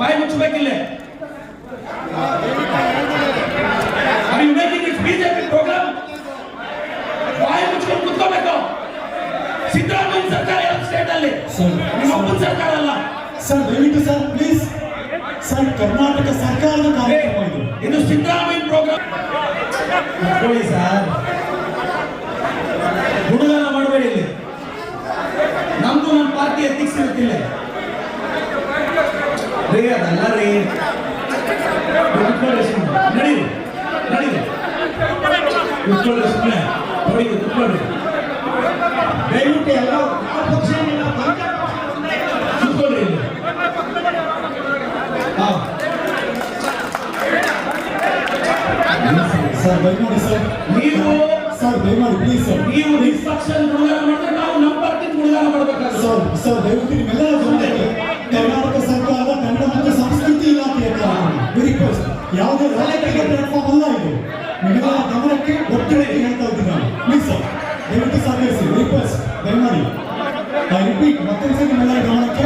ಬಾಯಿ ಮುಚ್ಚಬೇಕಿಲ್ಲ. Are you making it BJP program? ಬಾಯಿ ಮುಚ್ಕೊಂಡು ಕುತ್ಕೋಬೇಕು. ಸಿದ್ದರಾಮಯ್ಯ ಸರ್ಕಾರ ಯಾವ ಸ್ಟೇಟ್ ಅಲ್ಲಿ? ನಿಮ್ಮ ಒಬ್ಬನ ಸರ್ಕಾರ ಅಲ್ಲ ಸರ್. ದಯವಿಟ್ಟು ಸರ್ ಪ್ಲೀಸ್ ಸರ್, ಕರ್ನಾಟಕ ಸರ್ಕಾರದ ಕಾರ್ಯಕ್ರಮ ಇದು. ಇದು ಸಿದ್ದರಾಮಯ್ಯ ಪ್ರೋಗ್ರಾಮ್. ನೋಡಿ ಸರ್, ಹುಡುಗಾರ ಮಾಡಬೇಡಿ ಇಲ್ಲಿ. ನಮ್ದು ನಮ್ಮ ಪಾರ್ಟಿ ಎಥಿಕ್ಸ್ ಇರುತ್ತಿಲ್ಲ ರೀ. ಅದಲ್ಲ ರೀ, ನಡೀರಿ ನಡೀರಿ, ಕುತ್ಕೊಳ್ಳಿ ಸುಮ್ಮನೆ ನೋಡಿ, ಕುತ್ಕೊಳ್ಳಿ. ದಯವಿಟ್ಟು ಎಲ್ಲ ಕುತ್ಕೊಳ್ಳಿ ಇಲ್ಲಿ. ಸರ್ ದಯಮಾಡಿ ಸರ್, ನೀವು ಸರ್ ದಯಮಾಡಿ ಪ್ಲೀಸ್ ಸರ್, ನೀವು ನಿಷ್ಪಕ್ಷಪಾತ ಗುಣಗಾರ ಮಾಡಿದ್ರೆ ನಾವು ನಮ್ಮ ಪಾರ್ಟಿ ಗುಣಗಾರ ಮಾಡಬೇಕಾಗುತ್ತೆ. ಸರ್ ಸರ್ ದಯವಿಟ್ಟು ನಿಮ್ಮೆಲ್ಲರ ಜನತೆಗೆ ಕರ್ನಾಟಕ ಸರ್ಕಾರದ ಕನ್ನಡ ಮತ್ತು ಸಂಸ್ಕೃತಿ ಇಲಾಖೆಯ ರಿಕ್ವೆಸ್ಟ್, ಯಾವುದೇ ರಾಜಕೀಯ ಪ್ಲಾಟ್ಫಾರ್ಮ್ ಅಲ್ಲ ಇದು. ನಿಮ್ಮೆಲ್ಲರ ಗಮನಕ್ಕೆ ಒಟ್ಟಿಗೆ ಹೇಳ್ತಾ ಇದ್ದೀನಿ ನಾನು. ಪ್ಲೀಸ್ ಸರ್ ದಯವಿಟ್ಟು ಸಹಕರಿಸಿ, ರಿಕ್ವೆಸ್ಟ್ ದಯಮಾಡಿ. ಐ ರಿಪೀಟ್, ಮತ್ತೊಂದ್ಸರಿ ನಿಮ್ಮೆಲ್ಲರ ಗಮನಕ್ಕೆ